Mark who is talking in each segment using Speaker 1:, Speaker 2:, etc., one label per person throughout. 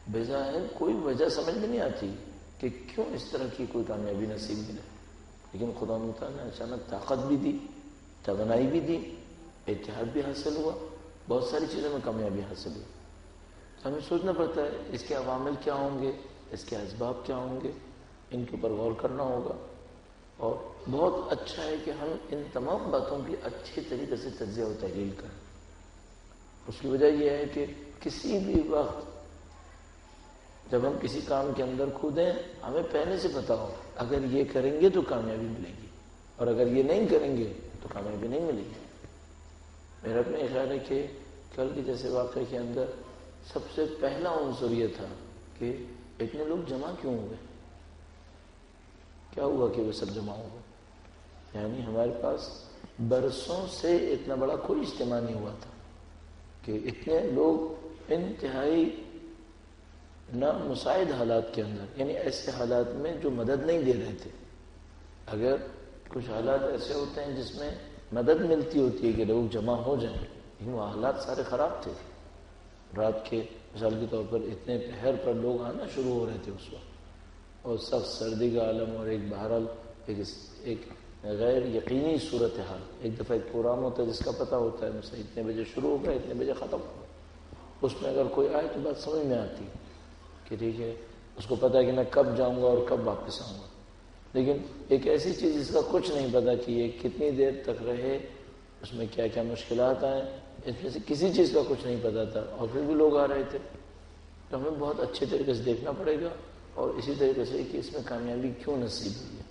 Speaker 1: بظاہر کوئی وجہ سمجھ میں نہیں آتی کہ کیوں اس طرح کی کوئی کامیابی نصیب ملے، لیکن خدا تعالیٰ نے اچانک طاقت بھی دی، توانائی بھی دی، اتحاد بھی حاصل ہوا، بہت ساری چیزوں میں کامیابی حاصل ہوئی۔ تو ہمیں سوچنا پڑتا ہے اس کے عوامل کیا ہوں گے، اس کے اسباب کیا ہوں گے، ان کے اوپر غور کرنا ہوگا۔ اور بہت اچھا ہے کہ ہم ان تمام باتوں کی اچھی طریقے سے تجزیہ و تحلیل کریں۔ اس کی وجہ یہ ہے کہ کسی بھی وقت جب ہم کسی کام کے اندر کودیں، ہمیں پہلے سے پتا ہو اگر یہ کریں گے تو کامیابی ملے گی، اور اگر یہ نہیں کریں گے تو کامیابی نہیں ملے گی۔ میرا اپنا خیال ہے کہ کل کے جیسے واقعے کے اندر سب سے پہلا عنصر یہ تھا کہ اتنے لوگ جمع کیوں ہوئے، کیا ہوا کہ وہ سب جمع ہوئے؟ یعنی ہمارے پاس برسوں سے اتنا بڑا کوئی اجتماع نہیں ہوا تھا کہ اتنے لوگ انتہائی نامساعد حالات کے اندر، یعنی ایسے حالات میں جو مدد نہیں دے رہے تھے۔ اگر کچھ حالات ایسے ہوتے ہیں جس میں مدد ملتی ہوتی ہے کہ لوگ جمع ہو جائیں، لیکن وہ حالات سارے خراب تھے۔ رات کے مثال کے طور پر اتنے پہر پر لوگ آنا شروع ہو رہے تھے اس وقت، اور سخت سردی کا عالم، اور ایک بہرحال ایک غیر یقینی صورتحال۔ ایک دفعہ ایک پروگرام ہوتا ہے جس کا پتہ ہوتا ہے مثلا اتنے بجے شروع ہوگا، اتنے بجے ختم ہوگا، اس میں اگر کوئی آئے تو بات سمجھ میں آتی کہ ٹھیک ہے، اس کو پتہ ہے کہ میں کب جاؤں گا اور کب واپس آؤں گا۔ لیکن ایک ایسی چیز جس کا کچھ نہیں پتہ کہ یہ کتنی دیر تک رہے، اس میں کیا کیا مشکلات آئیں، اس میں سے کسی چیز کا کچھ نہیں پتہ تھا، اور پھر بھی لوگ آ رہے تھے۔ تو ہمیں بہت اچھے طریقے سے دیکھنا پڑے گا، اور اسی طریقے سے کہ اس میں کامیابی کیوں نصیب ہوئی ہے۔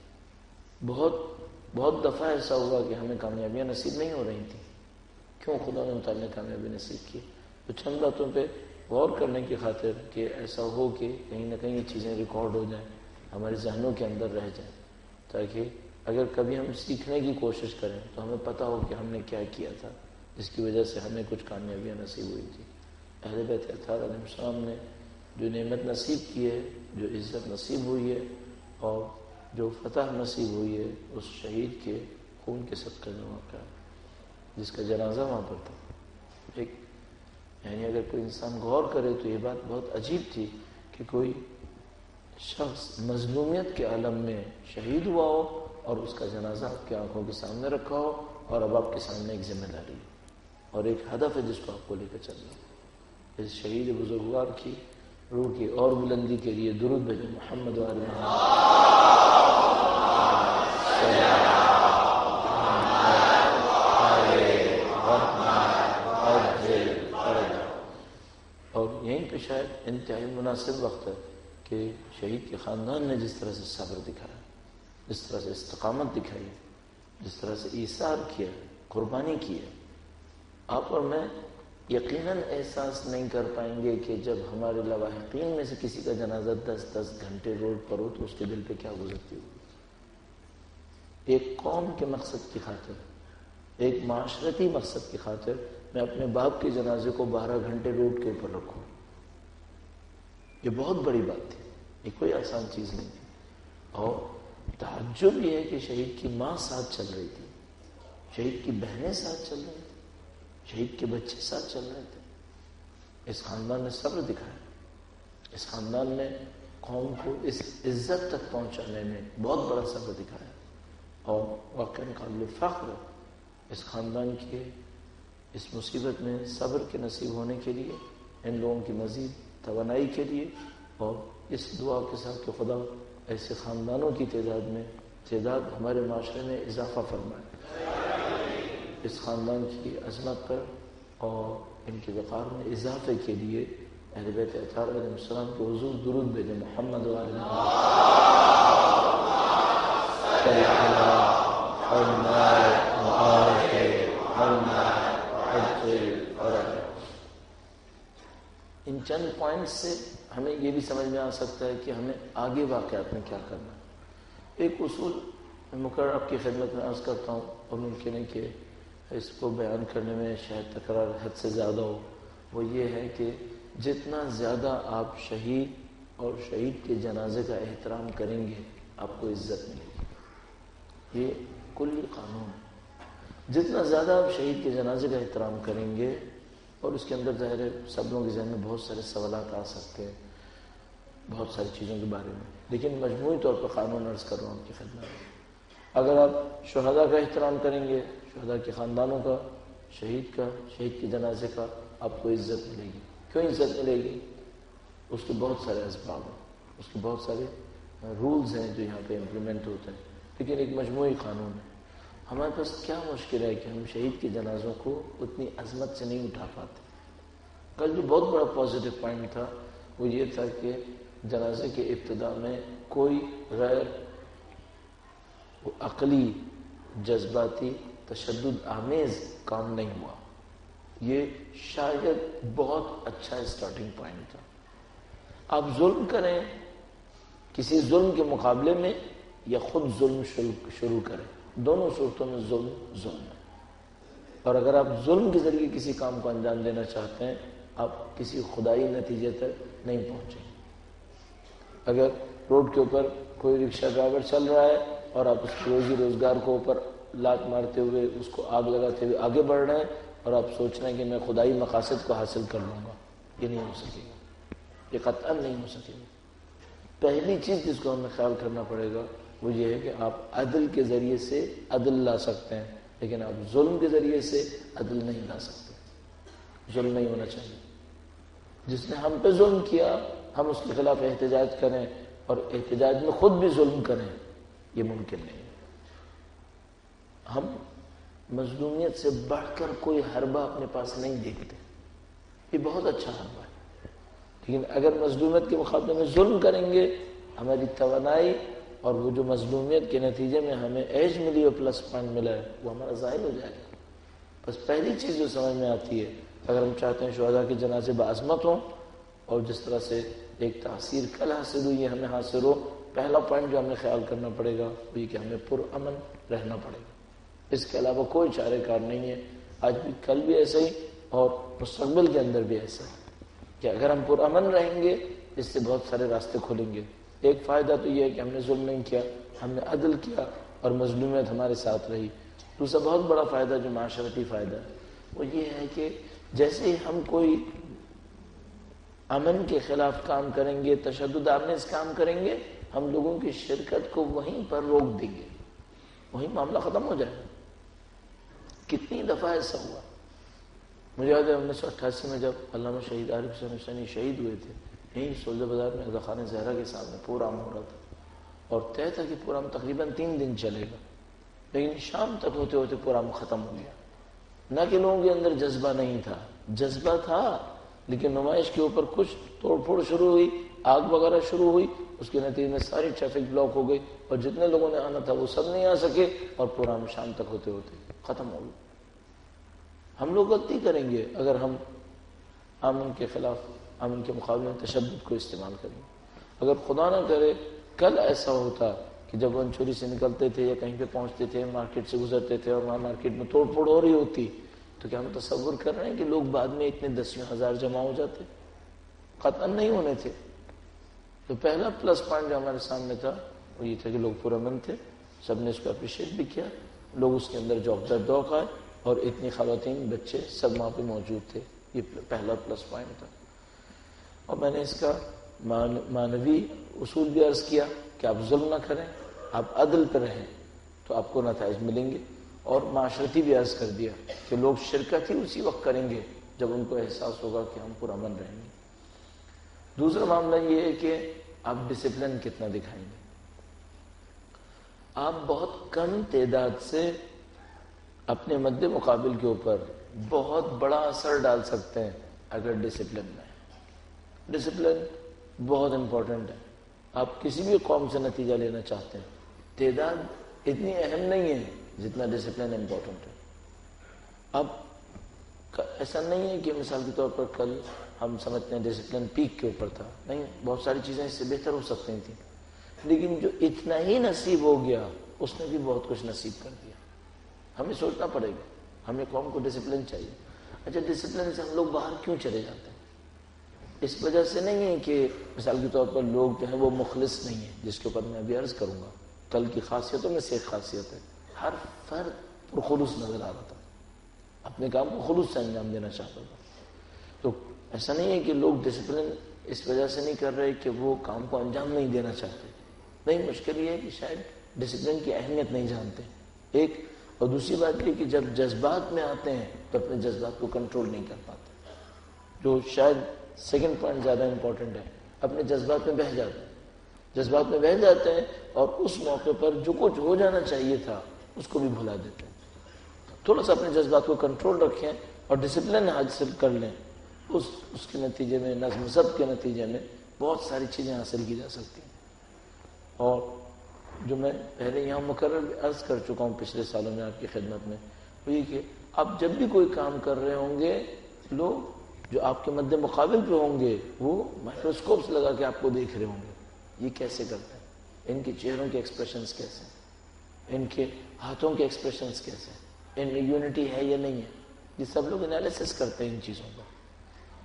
Speaker 1: بہت دفعہ ایسا ہوا کہ ہمیں کامیابیاں نصیب نہیں ہو رہی تھیں، کیوں خدا نے کامیابی نصیب کی؟ تو چند باتوں پہ غور کرنے کی خاطر کہ ایسا ہو کہ کہیں نہ کہیں یہ چیزیں ریکارڈ ہو جائیں، ہمارے ذہنوں کے اندر رہ جائیں، تاکہ اگر کبھی ہم سیکھنے کی کوشش کریں تو ہمیں پتہ ہو کہ ہم نے کیا کیا تھا جس کی وجہ سے ہمیں کچھ کامیابیاں نصیب ہوئی تھی۔ اہل بیت اطہار علیہ السلام نے جو نعمت نصیب کی ہے، جو عزت نصیب ہوئی ہے، اور جو فتح نصیب ہوئی ہے، اس شہید کے خون کے صدقے میں واقع ہے، جس کا جنازہ وہاں پر تھا۔ یعنی اگر کوئی انسان غور کرے تو یہ بات بہت عجیب تھی کہ کوئی شخص مظلومیت کے عالم میں شہید ہوا ہو اور اس کا جنازہ آپ کی آنکھوں کے سامنے رکھا ہو، اور اب آپ کے سامنے ایک ذمہ داری ہے اور ایک ہدف ہے جس کو آپ کو لے کر چل رہے ہیں۔ اس شہید بزرگوار کی روح کی اور بلندی کے لیے درود بھیجیں محمد و آل اور یہیں پہ شاید انتہائی مناسب وقت ہے کہ شہید کے خاندان نے جس طرح سے صبر دکھایا، جس طرح سے استقامت دکھائی، جس طرح سے ایثار کیا، قربانی کی ہے، آپ اور میں یقیناً احساس نہیں کر پائیں گے کہ جب ہمارے لواحقین میں سے کسی کا جنازہ 10 گھنٹے روڈ پر ہو تو اس کے دل پہ کیا گزرتی ہوگی۔ ایک قوم کے مقصد کی خاطر، ایک معاشرتی مقصد کی خاطر میں اپنے باپ کے جنازے کو 12 گھنٹے روڈ کے اوپر رکھوں، یہ بہت بڑی بات تھی، یہ کوئی آسان چیز نہیں تھی۔ اور تعجب یہ ہے کہ شہید کی ماں ساتھ چل رہی تھی، شہید کی بہنیں ساتھ چل رہی تھیں، شہید کے بچے ساتھ چل رہے تھے۔ اس خاندان نے صبر دکھایا، اس خاندان نے قوم کو اس عزت تک پہنچانے میں بہت بڑا صبر دکھایا، اور واقعی قابل فخر اس خاندان کے اس مصیبت میں صبر کے نصیب ہونے کے لیے، ان لوگوں کی مزید توانائی کے لیے، اور اس دعا کے ساتھ کہ خدا ایسے خاندانوں کی تعداد ہمارے معاشرے میں اضافہ فرمائے۔ اس خاندان کی عظمت پر اور ان کے وقار میں اضافے کے لیے اہل بیت اطہار علیہ السلام کے حضور درود بھیجیں محمد و آل ان چند پوائنٹس سے ہمیں یہ بھی سمجھ میں آ سکتا ہے کہ ہمیں آگے واقعات میں کیا کرنا ہے۔ ایک اصول مقرر آپ کی خدمت میں عرض کرتا ہوں، اور ممکن ہے کہ اس کو بیان کرنے میں شاید تکرار حد سے زیادہ ہو، وہ یہ ہے کہ جتنا زیادہ آپ شہید اور شہید کے جنازے کا احترام کریں گے آپ کو عزت ملے گی۔ یہ کلی قانون ہے، جتنا زیادہ آپ شہید کے جنازے کا احترام کریں گے، اور اس کے اندر ظاہر ہے سب لوگوں کے ذہن میں بہت سارے سوالات آ سکتے ہیں بہت ساری چیزوں کے بارے میں، لیکن مجموعی طور پر قانون عرض کر رہا ہوں آپ کی خدمت میں. اگر آپ شہداء کا احترام کریں گے، شہداء کے خاندانوں کا، شہید کے جنازے کا، آپ کو عزت ملے گی. کیوں عزت ملے گی؟ اس کے بہت سارے اسباب ہیں، اس کے بہت سارے رولز ہیں جو یہاں پہ امپلیمنٹ ہوتے ہیں، لیکن ایک مجموعی قانون ہے. ہمارے پاس کیا مشکل ہے کہ ہم شہید کے جنازوں کو اتنی عظمت سے نہیں اٹھا پاتے. کل جو بہت بڑا پازیٹیو پوائنٹ تھا وہ یہ تھا کہ جنازے کے ابتدا میں کوئی غیر عقلی، جذباتی، تشدد آمیز کام نہیں ہوا. یہ شاید بہت اچھا اسٹارٹنگ پوائنٹ تھا. آپ ظلم کریں کسی ظلم کے مقابلے میں یا خود ظلم شروع کریں، دونوں صورتوں میں ظلم ہے. اور اگر آپ ظلم کے ذریعے کسی کام کو انجام دینا چاہتے ہیں، آپ کسی خدائی نتیجے تک نہیں پہنچیں. اگر روڈ کے اوپر کوئی رکشہ ڈرائیور چل رہا ہے اور آپ اس کی روزی روزگار کو اوپر لات مارتے ہوئے، اس کو آگ لگاتے ہوئے آگے بڑھ رہے ہیں اور آپ سوچ رہے ہیں کہ میں خدائی مقاصد کو حاصل کر لوں گا، یہ نہیں ہو سکے گا، یہ قطعاً نہیں ہو سکے گا. پہلی چیز جس کو ہمیں خیال کرنا پڑے گا وہ یہ ہے کہ آپ عدل کے ذریعے سے عدل لا سکتے ہیں، لیکن آپ ظلم کے ذریعے سے عدل نہیں لا سکتے. ظلم نہیں ہونا چاہیے. جس نے ہم پہ ظلم کیا ہم اس کے خلاف احتجاج کریں اور احتجاج میں خود بھی ظلم کریں، یہ ممکن نہیں. ہم مظلومیت سے بڑھ کر کوئی حربہ اپنے پاس نہیں دیکھتے، یہ بہت اچھا حربہ ہے. لیکن اگر مظلومیت کے مقابلے میں ظلم کریں گے، ہماری توانائی اور وہ جو مظلومیت کے نتیجے میں ہمیں ایج ملی اور پلس پوائنٹ ملا ہے وہ ہمارا ظاہر ہو جائے گا. بس پہلی چیز جو سمجھ میں آتی ہے، اگر ہم چاہتے ہیں شہداء کے جنازے بعظمت ہوں اور جس طرح سے ایک تاثیر کل حاصل ہوئی ہے ہمیں حاصل ہو، پہلا پوائنٹ جو ہمیں خیال کرنا پڑے گا وہ یہ کہ ہمیں پرامن رہنا پڑے گا. اس کے علاوہ کوئی چارہ کار نہیں ہے. آج بھی، کل بھی ایسا ہی اور مستقبل کے اندر بھی ایسا ہے کہ اگر ہم پرامن رہیں گے اس سے بہت سارے راستے کھلیں گے. ایک فائدہ تو یہ ہے کہ ہم نے ظلم نہیں کیا، ہم نے عدل کیا اور مظلومیت ہمارے ساتھ رہی. دوسرا بہت بڑا فائدہ جو معاشرتی فائدہ ہے وہ یہ ہے کہ جیسے ہی ہم کوئی امن کے خلاف کام کریں گے، تشدد آمیز کام کریں گے، ہم لوگوں کی شرکت کو وہیں پر روک دیں گے، وہیں معاملہ ختم ہو جائے گا. کتنی دفعہ ایسا ہوا. مجھے یاد ہے 1988 میں جب علامہ شہید عارف حسین حسینی شہید ہوئے تھے، یہیں سولجر بازار میں اذاخانہ زہرا کے سامنے پروگرام ہو رہا تھا اور طے تھا کہ پروگرام تقریباً 3 دن چلے گا، لیکن شام تک ہوتے ہوتے پروگرام ختم ہو گیا. نہ کہ لوگوں کے اندر جذبہ نہیں تھا، جذبہ تھا، لیکن نمائش کے اوپر کچھ توڑ پھوڑ شروع ہوئی، آگ وغیرہ شروع ہوئی، اس کے نتیجے میں ساری ٹریفک بلاک ہو گئی اور جتنے لوگوں نے آنا تھا وہ سب نہیں آ سکے اور پروگرام شام تک ہوتے ہوتے ختم ہو گیا. ہم لوگ غلطی کریں گے اگر ہم امن کے خلاف، امن کے مقابلے میں تشدد کو استعمال کریں. اگر خدا نہ کرے کل ایسا ہوتا کہ جب وہ چوری سے نکلتے تھے یا کہیں پہ پہنچتے تھے، مارکیٹ سے گزرتے تھے اور وہاں مارکیٹ میں توڑ پھوڑ ہو رہی ہوتی، تو کیا ہم تصور کر رہے ہیں کہ لوگ بعد میں اتنے 10,000 جمع ہو جاتے؟ قطعاً نہیں ہونے تھے. تو پہلا پلس پوائنٹ جو ہمارے سامنے تھا وہ یہ تھا کہ لوگ پرامن تھے، سب نے اس کو اپریشیٹ بھی کیا، لوگ اس کے اندر ذوق آئے اور اتنی خواتین، بچے سب وہاں پہ موجود تھے. یہ پہلا پلس پوائنٹ تھا. اور میں نے اس کا معنوی اصول بھی عرض کیا کہ آپ ظلم نہ کریں، آپ عدل پہ رہیں تو آپ کو نتائج ملیں گے. اور معاشرتی بھی عرض کر دیا کہ لوگ شرکت ہی اسی وقت کریں گے جب ان کو احساس ہوگا کہ ہم پرامن رہیں گے. دوسرا معاملہ یہ ہے کہ آپ ڈسپلن کتنا دکھائیں گے. آپ بہت کم تعداد سے اپنے مد مقابل کے اوپر بہت بڑا اثر ڈال سکتے ہیں اگر ڈسپلن میں. ڈسپلن بہت امپورٹنٹ ہے. آپ کسی بھی قوم سے نتیجہ لینا چاہتے ہیں، تعداد اتنی اہم نہیں ہے جتنا ڈسپلن امپورٹنٹ ہے. اب ایسا نہیں ہے کہ مثال کے طور پر کل ہم سمجھتے ہیں ڈسپلن پیک کے اوپر تھا، نہیں، بہت ساری چیزیں اس سے بہتر ہو سکتی تھیں، لیکن جو اتنا ہی نصیب ہو گیا اس نے بھی بہت کچھ نصیب کر دیا. ہمیں سوچنا پڑے گا، ہمیں قوم کو ڈسپلن چاہیے. اچھا، ڈسپلن سے ہم لوگ باہر کیوں چلے جاتے ہیں؟ اس وجہ سے نہیں ہے کہ مثال کے طور پر لوگ جو ہیں وہ مخلص نہیں ہیں، جس کے اوپر میں ابھی عرض کروں گا. کل کی خاصیتوں میں سے ایک خاصیت ہے ہر فرد پرخلوص نظر آ رہا تھا، اپنے کام کو خلوص سے انجام دینا چاہتا تھا. تو ایسا نہیں ہے کہ لوگ ڈسپلن اس وجہ سے نہیں کر رہے کہ وہ کام کو انجام نہیں دینا چاہتے، نہیں، مشکل یہ ہے کہ شاید ڈسپلن کی اہمیت نہیں جانتے ایک، اور دوسری بات یہ کہ جب جذبات میں آتے ہیں تو اپنے جذبات کو کنٹرول نہیں کر پاتے، جو شاید سیکنڈ پوائنٹ زیادہ امپورٹنٹ ہے، اپنے جذبات میں بہہ جاتے ہیں، جذبات میں بہہ جاتے ہیں اور اس موقع پر جو کچھ ہو جانا چاہیے تھا اس کو بھی بھلا دیتے ہیں۔ تھوڑا سا اپنے جذبات کو کنٹرول رکھیں اور ڈسپلن حاصل کر لیں، اس کے نتیجے میں، نظم و ضبط کے نتیجے میں بہت ساری چیزیں حاصل کی جا سکتی ہیں۔ اور جو میں پہلے یہاں مقرر عرض کر چکا ہوں پچھلے سالوں میں آپ کی خدمت میں، وہ یہ کہ آپ جب بھی کوئی کام کر رہے ہوں گے، لوگ جو آپ کے مد مقابل پہ ہوں گے وہ مائکروسکوپس لگا کے آپ کو دیکھ رہے ہوں گے، یہ کیسے کرتے ہیں، ان کے چہروں کے ایکسپریشنز کیسے ہیں، ان کے ہاتھوں کے ایکسپریشنز کیسے ہیں، ان میں یونٹی ہے یا نہیں ہے، یہ سب لوگ انالیسس کرتے ہیں ان چیزوں کا۔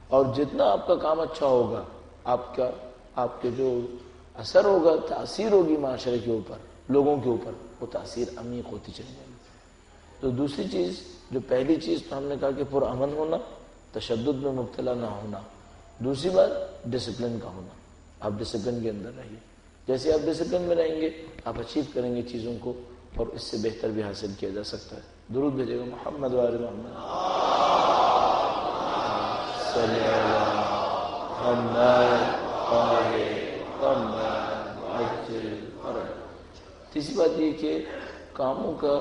Speaker 1: اور جتنا آپ کا کام اچھا ہوگا، آپ کے جو اثر ہوگا، تاثیر ہوگی معاشرے کے اوپر، لوگوں کے اوپر، وہ تاثیر عمیق ہوتی چلی جائے گی۔ تو دوسری چیز، جو پہلی چیز تو ہم نے کہا کہ پرامن ہونا، تشدد میں مبتلا نہ ہونا، دوسری بات ڈسپلن کا ہونا، آپ ڈسپلن کے اندر رہیے، جیسے آپ ڈسپلن میں رہیں گے آپ اچیو کریں گے چیزوں کو، اور اس سے بہتر بھی حاصل کیا جا سکتا ہے۔ درود بھیجے گا محمد وآل محمد صلی اللہ۔ تیسری بات یہ کہ کاموں کا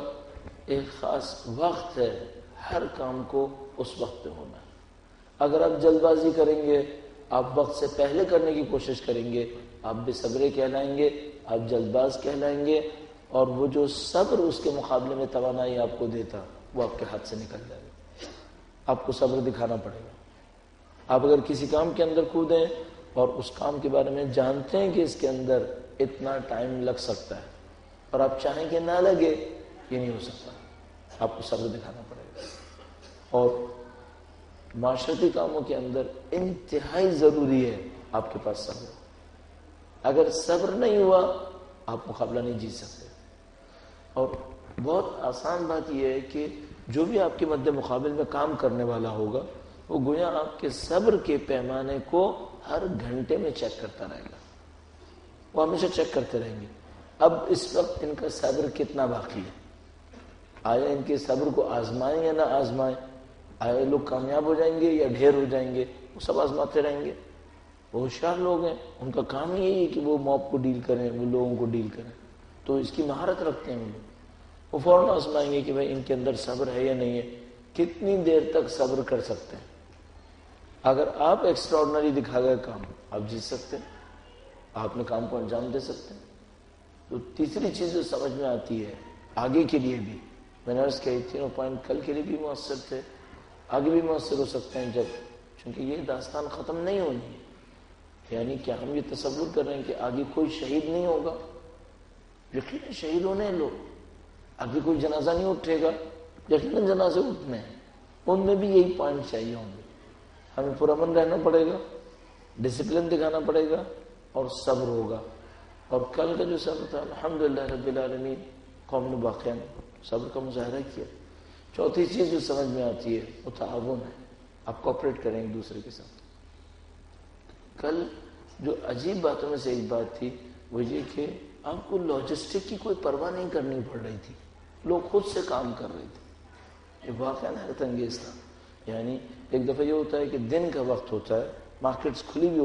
Speaker 1: ایک خاص وقت ہے، ہر کام کو اس وقت پہ ہونا ہے۔ اگر آپ جلد بازی کریں گے، آپ وقت سے پہلے کرنے کی کوشش کریں گے، آپ بے صبرے کہلائیں گے، آپ جلد باز کہلائیں گے، اور وہ جو صبر اس کے مقابلے میں توانائی آپ کو دیتا وہ آپ کے ہاتھ سے نکل جائے گا۔ آپ کو صبر دکھانا پڑے گا۔ آپ اگر کسی کام کے اندر کودیں اور اس کام کے بارے میں جانتے ہیں کہ اس کے اندر اتنا ٹائم لگ سکتا ہے اور آپ چاہیں کہ نہ لگے، یہ نہیں ہو سکتا، آپ کو صبر دکھانا پڑے گا۔ اور معاشرتی کاموں کے اندر انتہائی ضروری ہے آپ کے پاس صبر۔ اگر صبر نہیں ہوا آپ مقابلہ نہیں جیت سکتے۔ اور بہت آسان بات یہ ہے کہ جو بھی آپ کے مد مقابل میں کام کرنے والا ہوگا وہ گویا آپ کے صبر کے پیمانے کو ہر گھنٹے میں چیک کرتا رہے گا، وہ ہمیشہ چیک کرتے رہیں گے۔ اب اس وقت ان کا صبر کتنا باقی ہے، آیا ان کے صبر کو آزمائیں یا نہ آزمائیں، آیا لوگ کامیاب ہو جائیں گے یا ڈھیر ہو جائیں گے، وہ سب آزماتے رہیں گے۔ وہ ہوشیار لوگ ہیں، ان کا کام یہی ہے کہ وہ موب کو ڈیل کریں، وہ لوگوں کو ڈیل کریں، تو اس کی مہارت رکھتے ہیں وہ لوگ۔ وہ فوراً آزمائیں گے کہ بھائی ان کے اندر صبر ہے یا نہیں ہے، کتنی دیر تک صبر کر سکتے ہیں۔ اگر آپ ایکسٹراڈنری دکھا گئے کام، آپ جیت سکتے ہیں، آپ نے کام کو انجام دے سکتے ہیں۔ تو تیسری چیز جو سمجھ میں آتی ہے آگے کے لیے بھی، میں نے عرض کہی تینوں پوائنٹ کل کے لیے بھی مؤثر تھے، آگے بھی مؤثر ہو سکتے ہیں جب، چونکہ یہ داستان ختم نہیں ہونی ہے۔ یعنی کہ ہم یہ تصور کر رہے ہیں کہ آگے کوئی شہید نہیں ہوگا، یقیناً شہید ہونے ہیں لوگ، آگے کوئی جنازہ نہیں اٹھے گا، یقیناً جنازے اٹھنے ہیں، ان میں بھی یہی پوائنٹ چاہیے ہوں گے۔ ہمیں پرامن رہنا پڑے گا، ڈسپلن دکھانا پڑے گا، اور صبر ہوگا۔ اور کل کا جو صبر تھا الحمدللہ رب العالمین، قوم نے واقعا صبر کا مظاہرہ کیا۔ چوتھی چیز جو سمجھ میں آتی ہے وہ تعاون ہے، آپ کوآپریٹ کریں ایک دوسرے کے ساتھ۔ کل جو عجیب باتوں میں سے ایک بات تھی وہ یہ کہ آپ کو لاجسٹک کی کوئی پرواہ نہیں کرنی پڑ رہی تھی، لوگ خود سے کام کر رہے تھے، یہ واقعا حیرت انگیز تھا۔ یعنی ایک دفعہ یہ ہوتا ہے کہ دن کا وقت ہوتا ہے، مارکیٹس کھلی بھی